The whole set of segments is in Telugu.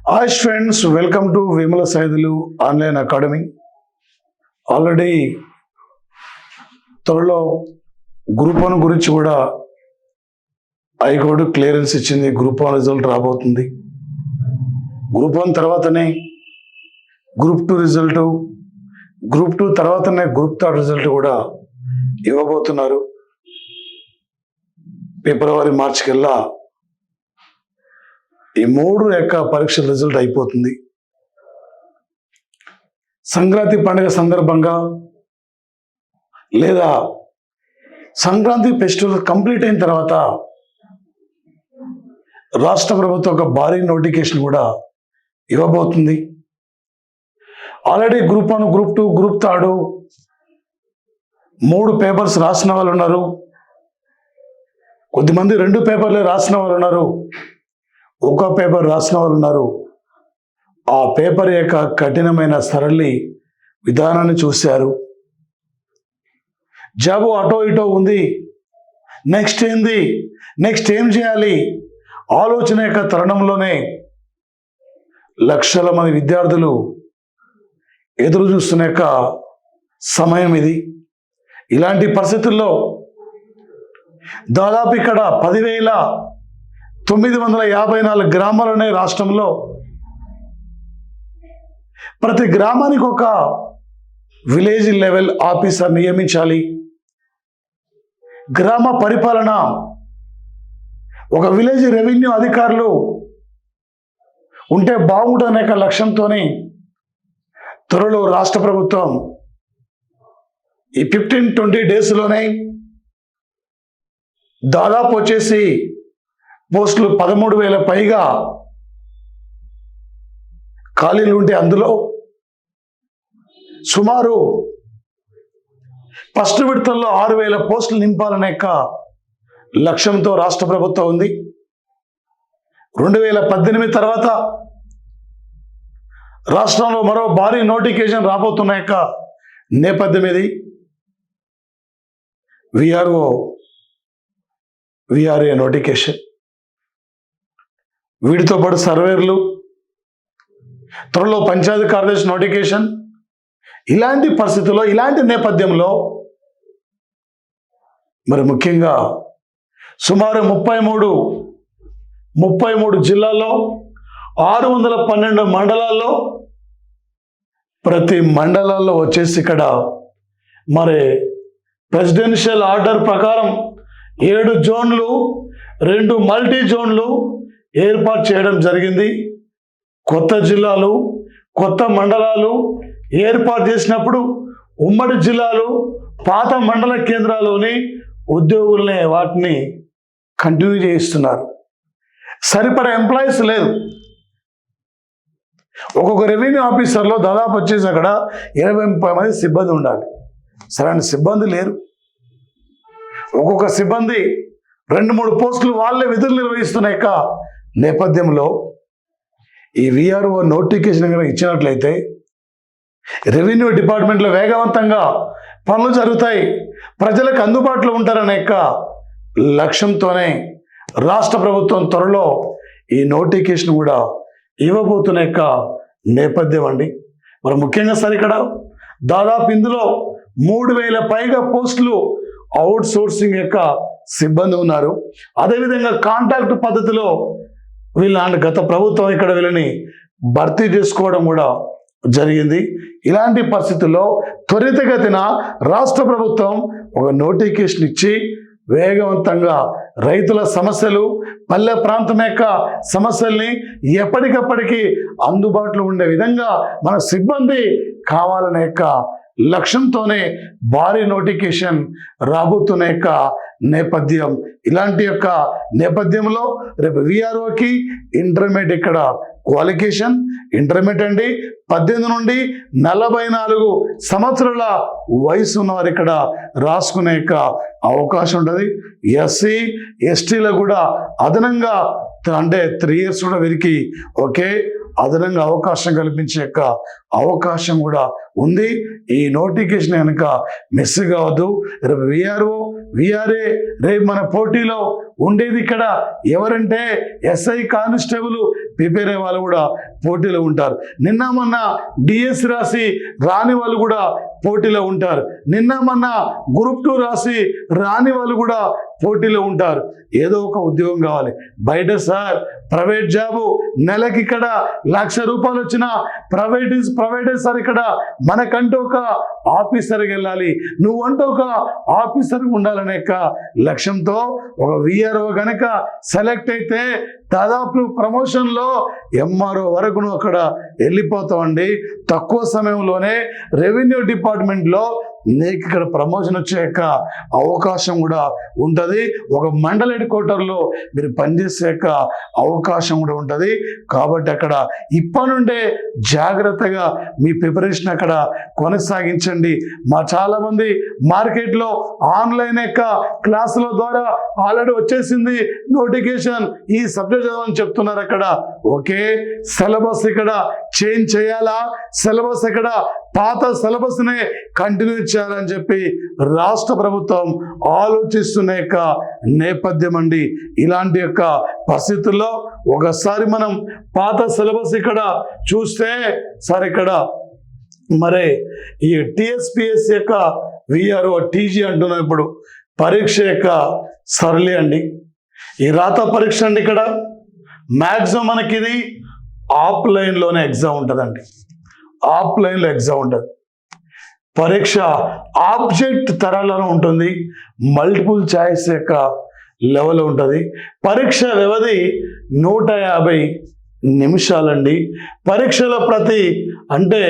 Hi friends, welcome to Vimala Saidulu online academy. Already త్వరలో గ్రూప్ 1 గురించి కూడా హైకోర్టు క్లియరెన్స్ ఇచ్చింది. గ్రూప్ 1 రిజల్ట్ రాబోతుంది. గ్రూప్ 1 తర్వాతనే గ్రూప్ 2 రిజల్ట్, గ్రూప్ 2 తర్వాతనే గ్రూప్ 3 రిజల్ట్ కూడా ఇవ్వబోతున్నారు. ఫిబ్రవరి మార్చి కల్లా ఈ 3 యొక్క పరీక్షల రిజల్ట్ అయిపోతుంది. సంక్రాంతి పండుగ సందర్భంగా లేదా సంక్రాంతి ఫెస్టివల్ కంప్లీట్ అయిన తర్వాత రాష్ట్ర ప్రభుత్వం ఒక భారీ నోటిఫికేషన్ కూడా ఇవ్వబోతుంది. Already group 1, group 2, group 3 3 papers రాసిన వాళ్ళు ఉన్నారు. కొద్దిమంది 2 పేపర్లే రాసిన వాళ్ళు ఉన్నారు. ఒక పేపర్ రాసిన వాళ్ళు ఉన్నారు. ఆ పేపర్ యొక్క కఠినమైన సరళి విధానాన్ని చూశారు. జాబు అటో ఇటో ఉంది. నెక్స్ట్ ఏంది, నెక్స్ట్ ఏం చేయాలి ఆలోచన యొక్క తరుణంలోనే లక్షల మంది విద్యార్థులు ఎదురు చూస్తున్న యొక్క సమయం ఇది. ఇలాంటి పరిస్థితుల్లో దాదాపు ఇక్కడ 10,954 గ్రామాలు ఉన్నాయి రాష్ట్రంలో. ప్రతి గ్రామానికి ఒక విలేజ్ లెవెల్ ఆఫీసర్ నియమించాలి. గ్రామ పరిపాలన, ఒక విలేజ్ రెవెన్యూ అధికారులు ఉంటే బాగుంటుందనే లక్ష్యంతోనే త్వరలో రాష్ట్ర ప్రభుత్వం ఈ 15-20 డేస్లోనే దాదాపు వచ్చేసి పోస్టులు 13,000 పైగా ఖాళీలు ఉంటే అందులో సుమారు ఫస్ట్ విడతల్లో 6,000 పోస్టులు నింపాలనే లక్ష్యంతో రాష్ట్ర ప్రభుత్వం ఉంది. 2018 తర్వాత రాష్ట్రంలో మరో భారీ నోటిఫికేషన్ రాబోతున్న నేపథ్యం ఇది. విఆర్ఏ నోటిఫికేషన్, వీటితో పాటు సర్వేర్లు, త్వరలో పంచాయతీ కార్యదర్శి నోటిఫికేషన్. ఇలాంటి పరిస్థితుల్లో, ఇలాంటి నేపథ్యంలో మరి ముఖ్యంగా సుమారు 33 జిల్లాల్లో 612 మండలాల్లో, ప్రతి మండలాల్లో వచ్చేసి ఇక్కడ మరి ప్రెసిడెన్షియల్ ఆర్డర్ ప్రకారం 7 జోన్లు, 2 మల్టీ జోన్లు ఏర్పాటు చేయడం జరిగింది. కొత్త జిల్లాలు, కొత్త మండలాలు ఏర్పాటు చేసినప్పుడు ఉమ్మడి జిల్లాలు, పాత మండల కేంద్రాల్లోని ఉద్యోగులనే వాటిని కంటిన్యూ చేయిస్తున్నారు. సరిపడా ఎంప్లాయీస్ లేరు. ఒక్కొక్క రెవెన్యూ ఆఫీసర్లో దాదాపు వచ్చేసి అక్కడ 20-30 మంది సిబ్బంది ఉండాలి. సరైన సిబ్బంది లేరు. ఒక్కొక్క సిబ్బంది 2-3 పోస్టులు వాళ్ళే విధులు నిర్వహిస్తున్న నేపథ్యంలో ఈ విఆర్ఓ నోటిఫికేషన్ కనుక ఇచ్చినట్లయితే రెవెన్యూ డిపార్ట్మెంట్లో వేగవంతంగా పనులు జరుగుతాయి, ప్రజలకు అందుబాటులో ఉంటారనే లక్ష్యంతోనే రాష్ట్ర ప్రభుత్వం త్వరలో ఈ నోటిఫికేషన్ కూడా ఇవ్వబోతున్న నేపథ్యం అండి. మరి ముఖ్యంగా సరే ఇక్కడ దాదాపు ఇందులో 3,000 పైగా పోస్టులు అవుట్ సోర్సింగ్ సిబ్బంది ఉన్నారు. అదేవిధంగా కాంట్రాక్ట్ పద్ధతిలో గత ప్రభుత్వం ఇక్కడ వీళ్ళని భర్తీ చేసుకోవడం కూడా జరిగింది. ఇలాంటి పరిస్థితుల్లో త్వరితగతిన రాష్ట్ర ప్రభుత్వం ఒక నోటిఫికేషన్ ఇచ్చి వేగవంతంగా రైతుల సమస్యలు, పల్లె ప్రాంతం సమస్యల్ని ఎప్పటికప్పటికి అందుబాటులో ఉండే విధంగా మన సిబ్బంది కావాలనే లక్ష్యంతోనే భారీ నోటిఫికేషన్ రాబోతున్న నేపథ్యం. ఇలాంటి నేపథ్యంలో రేపు విఆర్ఓకి ఇంటర్మీడియట్ ఇక్కడ క్వాలిఫికేషన్, ఇంటర్మీడియట్ అండి 18 నుండి 44 సంవత్సరాల వయసు ఉన్నవారు ఇక్కడ రాసుకునే అవకాశం ఉంటుంది. ఎస్సీ ఎస్టీలకు కూడా అదనంగా అంటే 3 years కూడా వీరికి ఒకే అదనంగా అవకాశం కల్పించే అవకాశం కూడా ఉంది. ఈ నోటిఫికేషన్ కనుక మిస్ కావద్దు. రేపు విఆర్ఏ రేపు మన పోటీలో ఉండేది ఇక్కడ ఎవరంటే ఎస్ఐ కానిస్టేబుల్ ప్రిపేర్ అయ్యే వాళ్ళు కూడా పోటీలో ఉంటారు. నిన్న మొన్న డిఎస్ రాసి రాని వాళ్ళు కూడా పోటీలో ఉంటారు. నిన్న మొన్న గ్రూప్ 2 రాసి రాని వాళ్ళు కూడా పోటీలో ఉంటారు. ఏదో ఒక ఉద్యోగం కావాలి. బయట సార్ ప్రైవేట్ జాబు నెలకి ఇక్కడ ₹1,00,000 వచ్చిన ప్రైవేటే సార్. ఇక్కడ మనకంటూ ఒక ఆఫీసర్కి వెళ్ళాలి, నువ్వంటూ ఒక ఆఫీసర్గా ఉండాలనే లక్ష్యంతో ఒక విఆర్ఓ కనుక సెలెక్ట్ అయితే దాదాపు ప్రమోషన్లో ఎంఆర్ఓ వరకు నువ్వు అక్కడ వెళ్ళిపోతావండి. తక్కువ సమయంలోనే రెవెన్యూ డిపార్ట్మెంట్లో నీకు ఇక్కడ ప్రమోషన్ వచ్చే అవకాశం కూడా ఉంటుంది. ఒక మండల హెడ్ క్వార్టర్లో మీరు పనిచేసే అవకాశం కూడా ఉంటుంది. కాబట్టి అక్కడ ఇప్పటి నుండే జాగ్రత్తగా మీ ప్రిపరేషన్ అక్కడ కొనసాగించండి. చాలామంది మార్కెట్లో ఆన్లైన్ క్లాసుల ద్వారా ఆల్రెడీ వచ్చేసింది నోటిఫికేషన్, ఈ సబ్జెక్ట్ చదవని చెప్తున్నారు. అక్కడ ఓకే, సిలబస్ ఇక్కడ చేంజ్ చేయాలా, సిలబస్ ఇక్కడ పాత సిలబస్నే కంటిన్యూ చేయాలని చెప్పి రాష్ట్ర ప్రభుత్వం ఆలోచిస్తున్న నేపథ్యం అండి. ఇలాంటి పరిస్థితుల్లో ఒకసారి మనం పాత సిలబస్ ఇక్కడ చూస్తే సార్, ఇక్కడ మరి ఈ టిఎస్పిఎస్ విఆర్ఓ టీజీ అంటున్నాం. ఇప్పుడు పరీక్ష సరళి అండి, ఈ రాత పరీక్ష అండి. ఇక్కడ మ్యాక్సిమం మనకి ఇది ఆఫ్లైన్లోనే ఎగ్జామ్ ఉంటుందండి. ఆఫ్లైన్లో ఎగ్జామ్ ఉంటుంది. పరీక్ష ఆబ్జెక్ట్ తరాలలో ఉంటుంది, మల్టిపుల్ చాయిస్ లెవెల్ ఉంటుంది. పరీక్ష వ్యవధి 150 నిమిషాలండి. పరీక్షలో ప్రతి అంటే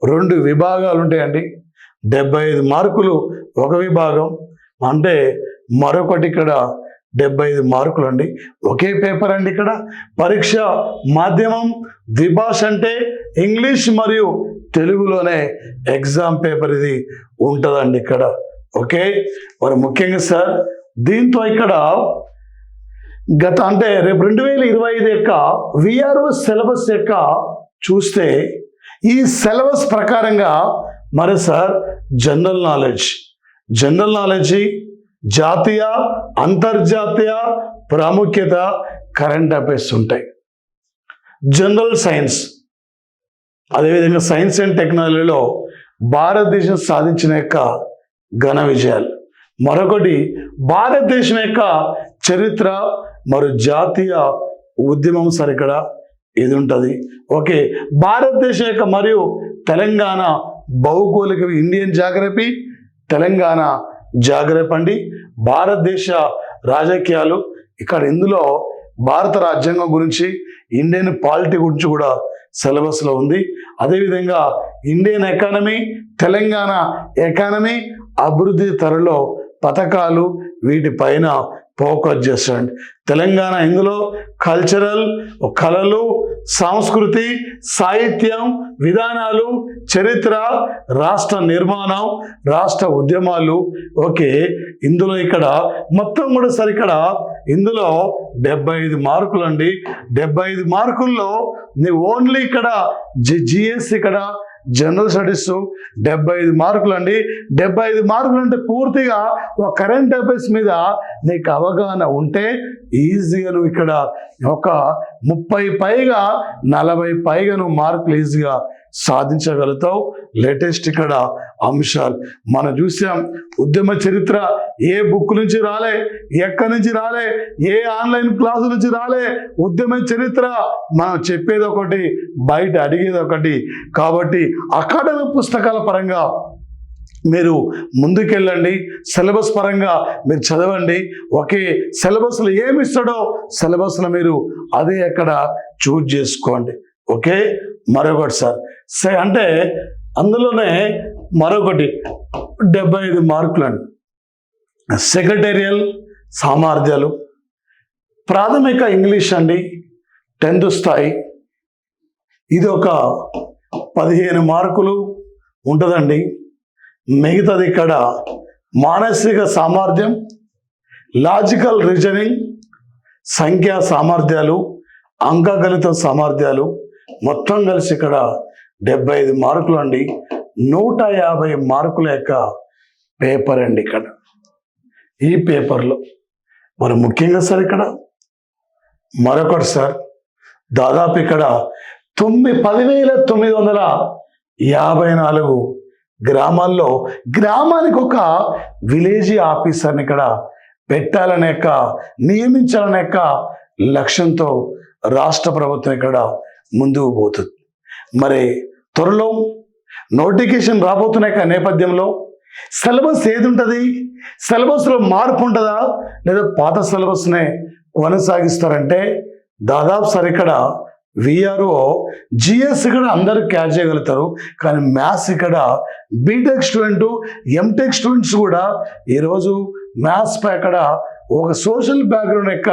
2 విభాగాలు ఉంటాయండి. 75 మార్కులు ఒక విభాగం, అంటే మరొకటి ఇక్కడ 75 మార్కులు అండి. ఒకే పేపర్ అండి. ఇక్కడ పరీక్ష మాధ్యమం ద్విభాష అంటే ఇంగ్లీష్ మరియు తెలుగులోనే ఎగ్జామ్ పేపర్ ఇది ఉంటుందండి ఇక్కడ. ఓకే, మరి ముఖ్యంగా సార్ దీంతో ఇక్కడ అంటే రేపు 2025 విఆర్ఓ సిలబస్ చూస్తే ఈ సిలబస్ ప్రకారంగా మరి సార్ జనరల్ నాలెడ్జ్, జాతీయ అంతర్జాతీయ ప్రాముఖ్యత, కరెంట్ అఫైర్స్ ఉంటాయి. జనరల్ సైన్స్, అదేవిధంగా సైన్స్ అండ్ టెక్నాలజీలో భారతదేశం సాధించిన ఘన విజయాలు, మరొకటి భారతదేశం చరిత్ర మరియు జాతీయ ఉద్యమం సార్ ఇక్కడ ఇది ఉంటుంది. ఓకే, భారతదేశం మరియు తెలంగాణ భౌగోళిక, ఇండియన్ జాగ్రఫీ, తెలంగాణ జాగ్రఫీ అండి. భారతదేశ రాజకీయాలు ఇక్కడ, ఇందులో భారత రాజ్యాంగం గురించి, ఇండియన్ పాలిటీ గురించి కూడా సిలబస్లో ఉంది. అదేవిధంగా ఇండియన్ ఎకానమీ, తెలంగాణ ఎకానమీ, అభివృద్ధి త్వరలో పథకాలు, వీటిపైన ఫోకస్ చేస్తాడు. తెలంగాణ ఇందులో కల్చరల్, కళలు, సంస్కృతి, సాహిత్యం, విధానాలు, చరిత్ర, రాష్ట్ర నిర్మాణం, రాష్ట్ర ఉద్యమాలు. ఓకే, ఇందులో ఇక్కడ మొత్తం కూడా సార్ ఇక్కడ ఇందులో 75 మార్కులు అండి. 75 మార్కుల్లో ఓన్లీ ఇక్కడ జిఎస్, ఇక్కడ జనరల్ స్టడీస్ 75 మార్కులు అండి. 75 మార్కులు అంటే పూర్తిగా ఒక కరెంట్ అఫైర్స్ మీద నీకు అవగాహన ఉంటే ఈజీగా నువ్వు ఇక్కడ ఒక 30 పైగా 40 పైగా నువ్వు మార్కులు ఈజీగా సాధించగలుగుతావు. లేటెస్ట్ ఇక్కడ అంశాలు మనం చూసాం. ఉద్యమ చరిత్ర ఏ బుక్ నుంచి రాలే, ఎక్కడి నుంచి రాలే, ఏ ఆన్లైన్ క్లాసు నుంచి రాలే. ఉద్యమ చరిత్ర మనం చెప్పేది ఒకటి, బయట అడిగేది ఒకటి. కాబట్టి అకాడమిక్ పుస్తకాల పరంగా మీరు ముందుకెళ్ళండి, సిలబస్ పరంగా మీరు చదవండి. ఒకే సిలబస్లో ఏమి ఇస్తాడో సిలబస్లో మీరు అదే అక్కడ చూజ్ చేసుకోండి. ఓకే, మరొకటి సార్ అంటే అందులోనే మరొకటి 75 మార్కులు అండి. సెక్రటేరియల్ సామర్థ్యాలు, ప్రాథమిక ఇంగ్లీష్ అండి 10th స్థాయి, ఇది ఒక 15 మార్కులు ఉంటుందండి. మిగతాది ఇక్కడ మానసిక సామర్థ్యం, లాజికల్ రీజనింగ్, సంఖ్యా సామర్థ్యాలు, అంకగణిత సామర్థ్యాలు, మొత్తం కలిసి ఇక్కడ 75 మార్కులు అండి. 150 మార్కుల పేపర్ అండి ఇక్కడ. ఈ పేపర్లో మరి ముఖ్యంగా సార్ ఇక్కడ మరొకటి సార్, దాదాపు ఇక్కడ 10,954 గ్రామాల్లో గ్రామానికి ఒక విలేజ్ ఆఫీసర్ని ఇక్కడ పెట్టాలనే నియమించాలనే లక్ష్యంతో రాష్ట్ర ప్రభుత్వం ఇక్కడ ముందుకు పోతుంది. మరి త్వరలో నోటిఫికేషన్ రాబోతున్న నేపథ్యంలో సిలబస్ ఏది ఉంటుంది, సిలబస్లో మార్పు ఉంటుందా లేదా పాత సిలబస్నే కొనసాగిస్తారంటే దాదాపు సార్ ఇక్కడ విఆర్ఓ జిఎస్ ఇక్కడ అందరూ క్యాచ్ చేయగలుగుతారు, కానీ మ్యాథ్స్ ఇక్కడ బీటెక్ స్టూడెంట్ ఎంటెక్ స్టూడెంట్స్ కూడా ఈరోజు మ్యాథ్స్ పై అక్కడ ఒక సోషల్ బ్యాక్గ్రౌండ్ యొక్క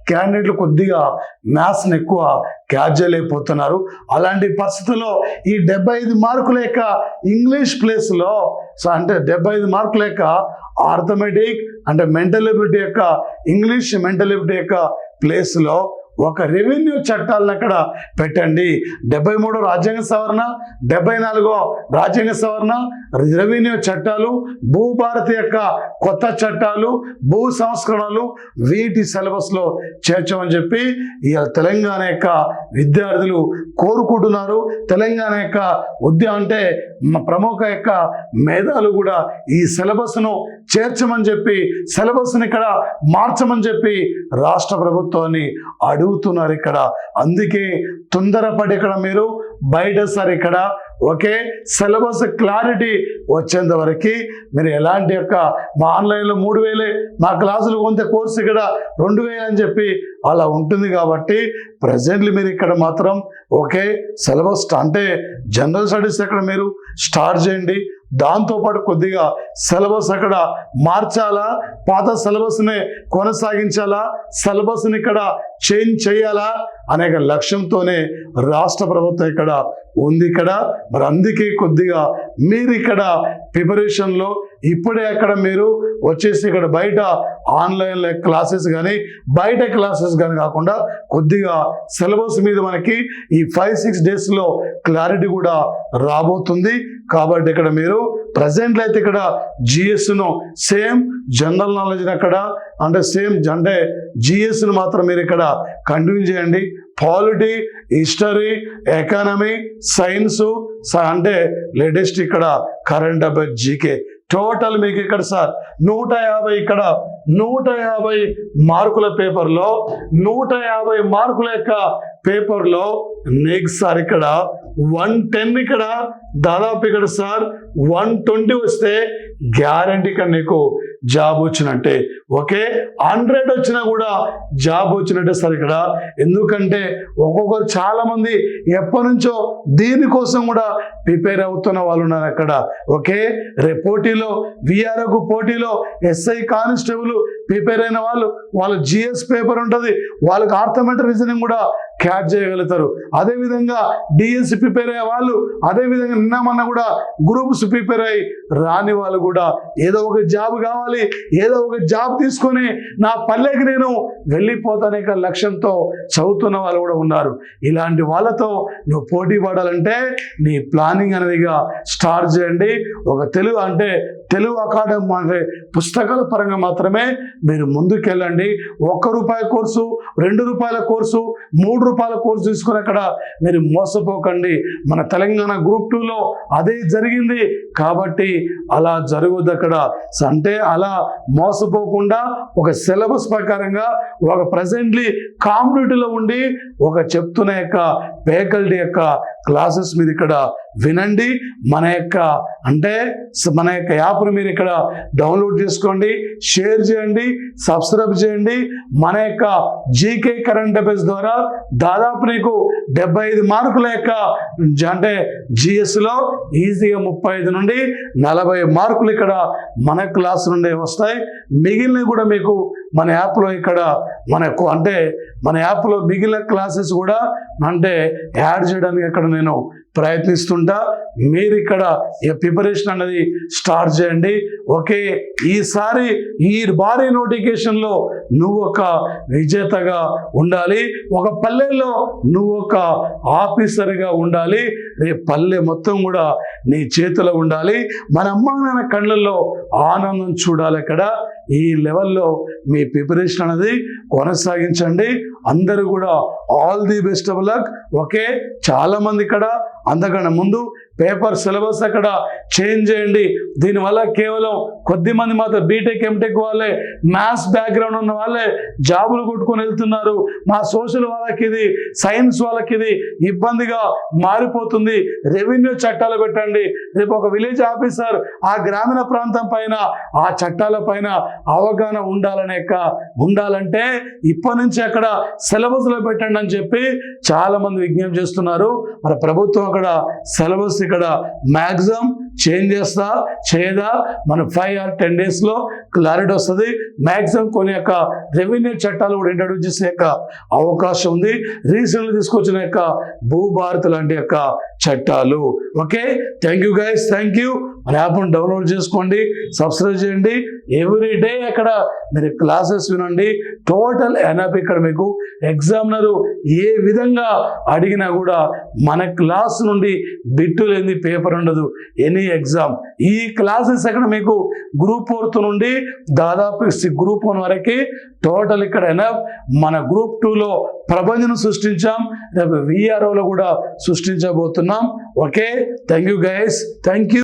క్యాండిడేట్లు కొద్దిగా మ్యాథ్స్ని ఎక్కువ క్యాచ్ చేయలేకపోతున్నారు. అలాంటి పరిస్థితుల్లో ఈ 75 మార్కుల యొక్క ఇంగ్లీష్ ప్లేస్లో అంటే 75 మార్కుల యొక్క ఆర్థమెటిక్ అంటే మెంటల్ ఎబిలిటీ యొక్క ఇంగ్లీష్ మెంటల్ ఎబిలిటీ యొక్క ప్లేస్లో ఒక రెవెన్యూ చట్టాలను అక్కడ పెట్టండి. 73 రాజ్యాంగ సవరణ, 74 రాజ్యాంగ సవరణ, రెవెన్యూ చట్టాలు, భూభారతి యొక్క కొత్త చట్టాలు, భూ సంస్కరణలు వీటి సిలబస్లో చేర్చమని చెప్పి ఇవాళ తెలంగాణ యొక్క విద్యార్థులు కోరుకుంటున్నారు. తెలంగాణ యొక్క అంటే ప్రముఖ యొక్క మేధాలు కూడా ఈ సిలబస్ను చేర్చమని చెప్పి సిలబస్ని ఇక్కడ మార్చమని చెప్పి రాష్ట్ర ప్రభుత్వాన్ని అడుగుతున్నారు ఇక్కడ. అందుకే తొందరపడి ఇక్కడ మీరు బయట సార్ ఇక్కడ ఒకే సిలబస్ క్లారిటీ వచ్చేంత వరకు మీరు ఎలాంటి యొక్క మా ఆన్లైన్లో 3,000 మా క్లాసులు కొంత కోర్సు ఇక్కడ 2,000 అని చెప్పి అలా ఉంటుంది. కాబట్టి ప్రజెంట్లీ మీరు ఇక్కడ మాత్రం ఒకే సిలబస్ అంటే జనరల్ స్టడీస్ అక్కడ మీరు స్టార్ట్ చేయండి. దాంతోపాటు కొద్దిగా సిలబస్ అక్కడ మార్చాలా, పాత సిలబస్ని కొనసాగించాలా, సిలబస్ని ఇక్కడ చేంజ్ చేయాలా అనే లక్ష్యంతోనే రాష్ట్ర ప్రభుత్వం ఇక్కడ ఉంది ఇక్కడ. మరి అందుకే కొద్దిగా మీరు ఇక్కడ ప్రిపరేషన్లో ఇప్పుడే అక్కడ మీరు వచ్చేసి ఇక్కడ బయట ఆన్లైన్లో క్లాసెస్ కానీ బయట క్లాసెస్ కానీ కాకుండా కొద్దిగా సిలబస్ మీద మనకి ఈ 5-6 డేస్లో క్లారిటీ కూడా రాబోతుంది. కాబట్టి ఇక్కడ మీరు ప్రజెంట్లో అయితే ఇక్కడ జిఎస్ను సేమ్ జనరల్ నాలెడ్జ్ని అక్కడ అంటే సేమ్ అంటే జిఎస్ను మాత్రం మీరు ఇక్కడ కంటిన్యూ చేయండి. పాలిటీ, హిస్టరీ, ఎకానమీ, సైన్సు అంటే లేటెస్ట్ ఇక్కడ కరెంట్ అఫైర్, జీకే టోటల్ మీకు ఇక్కడ సార్ 150 ఇక్కడ 150 మార్కుల పేపర్లో 150 మార్కుల యొక్క పేపర్లో నెక్స్ట్ సార్ ఇక్కడ 110 ఇక్కడ దాదాపు ఇక్కడ సార్ 120 వస్తే గ్యారంటీ ఇక్కడ నీకు జాబ్ వచ్చినట్టే. ఓకే 100 వచ్చినా కూడా జాబ్ వచ్చినట్టే సార్ ఇక్కడ. ఎందుకంటే ఒక్కొక్కరు చాలా మంది ఎప్పటి నుంచో దీనికోసం కూడా ప్రిపేర్ అవుతున్న వాళ్ళు ఉన్నారు అక్కడ. ఓకే రేపు పోటీలో విఆర్ఓకు పోటీలో ఎస్ఐ కానిస్టేబుల్ ప్రిపేర్ అయిన వాళ్ళ జిఎస్ పేపర్ ఉంటుంది, వాళ్ళకి ఆర్థమెటిక్ రీజనింగ్ కూడా క్యాచ్ చేయగలుగుతారు. అదేవిధంగా డిఎస్సి ప్రిపేర్ అయ్యే వాళ్ళు, అదేవిధంగా నిన్న మొన్న కూడా గ్రూప్స్ ప్రిపేర్ అయ్యి రాని వాళ్ళు కూడా ఏదో ఒక జాబ్ కావాలి, ఏదో ఒక జాబ్ తీసుకొని నా పల్లెకి నేను వెళ్ళిపోతానే లక్ష్యంతో చదువుతున్న వాళ్ళు కూడా ఉన్నారు. ఇలాంటి వాళ్ళతో నువ్వు పోటీ పడాలంటే నీ ప్లానింగ్ అనేదిగా స్టార్ట్ చేయండి. ఒక తెలుగు అకాడమీ అంటే పుస్తకాల పరంగా మాత్రమే మీరు ముందుకెళ్ళండి. ₹1 కోర్సు, ₹2 కోర్సు, ₹3 కోర్సు తీసుకుని అక్కడ మీరు మోసపోకండి. మన తెలంగాణ గ్రూప్ 2లో అదే జరిగింది. కాబట్టి అలా జరగదు అక్కడ. అంటే అలా మోసపోకుండా ఒక సిలబస్ ప్రకారంగా ఒక ప్రజెంట్లీ కాంపిటేటివ్లో ఉండి ఒక చెప్తున్న యొక్క ఫ్యాకల్టీ యొక్క క్లాసెస్ మీద ఇక్కడ వినండి. మన యొక్క యాప్ను మీరు ఇక్కడ డౌన్లోడ్ చేసుకోండి, షేర్ చేయండి, సబ్స్క్రైబ్ చేయండి. మన యొక్క జీకే కరెంట్ అఫైర్స్ ద్వారా దాదాపు నీకు 75 మార్కుల యొక్క అంటే జిఎస్లో ఈజీగా 35 నుండి 40 మార్కులు ఇక్కడ మన క్లాస్ నుండి వస్తాయి. మిగిలినవి కూడా మీకు మన యాప్లో ఇక్కడ మన యాప్లో మిగిలిన క్లాసెస్ కూడా యాడ్ చేయడానికి అక్కడ నేను ప్రయత్నిస్తుంటా. మీరు ఇక్కడ ప్రిపరేషన్ అనేది స్టార్ట్ చేయండి. ఓకే ఈసారి ఈ భారీ నోటిఫికేషన్లో నువ్వు ఒక విజేతగా ఉండాలి, ఒక పల్లెల్లో నువ్వు ఒక ఆఫీసర్గా ఉండాలి. రేపు పల్లె మొత్తం కూడా నీ చేతిలో ఉండాలి. మన అమ్మ నాన్న కళ్ళల్లో ఆనందం చూడాలి. ఇక్కడ ఈ లెవెల్లో మీ ప్రిపరేషన్ అనేది కొనసాగించండి. అందరూ కూడా all the best of luck. Okay, చాలా మంది ఇక్కడ అంతకన్నా ముందు పేపర్ సిలబస్ అక్కడ చేంజ్ చేయండి. దీనివల్ల కేవలం కొద్ది మంది మాత్రం బీటెక్ ఎంటెక్ వాళ్ళే, మ్యాథ్స్ బ్యాక్గ్రౌండ్ ఉన్న వాళ్ళే జాబులు కొట్టుకొని వెళ్తున్నారు. మా సోషల్ వాళ్ళకి ఇది, సైన్స్ వాళ్ళకి ఇది ఇబ్బందిగా మారిపోతుంది. రెవెన్యూ చట్టాలు పెట్టండి. రేపు ఒక విలేజ్ ఆఫీసర్ ఆ గ్రామీణ ప్రాంతం పైన, ఆ చట్టాల పైన అవగాహన ఉండాలంటే ఇప్పటి నుంచి అక్కడ సిలబస్లో పెట్టండి అని చెప్పి చాలా మంది విజ్ఞప్తి చేస్తున్నారు. మన ప్రభుత్వం అక్కడ సిలబస్ ఇక్కడ మ్యాక్సిమం చేంజ్ చేయదా మన 5 or 10 daysలో క్లారిటీ వస్తుంది. మ్యాక్సిమం కొన్ని యొక్క రెవెన్యూ చట్టాలు కూడా ఇంట్రడ్యూస్ చేసే యొక్క అవకాశం ఉంది. రీసెంట్గా తీసుకొచ్చిన యొక్క భూభారత్ లాంటి యొక్క చట్టాలు. Okay, thank you guys, thank you. మన యాప్ను డౌన్లోడ్ చేసుకోండి, సబ్స్క్రైబ్ చేయండి. ఎవ్రీ డే అక్కడ మీరు క్లాసెస్ వినండి. టోటల్ ఎన్ఆప్ ఇక్కడ మీకు ఎగ్జామినరు ఏ విధంగా అడిగినా కూడా మన క్లాస్ నుండి బిట్టు లేని పేపర్ ఉండదు. ఎనీ ఎగ్జామ్ ఈ క్లాసెస్ అక్కడ మీకు గ్రూప్ 4 నుండి దాదాపు గ్రూప్ 1 వరకు టోటల్ ఇక్కడ ఎన్ఆప్. మన గ్రూప్ 2లో ప్రబంధను సృష్టించాం, రేపు VROలో కూడా సృష్టించబోతున్నాం. Okay, thank you guys, thank you.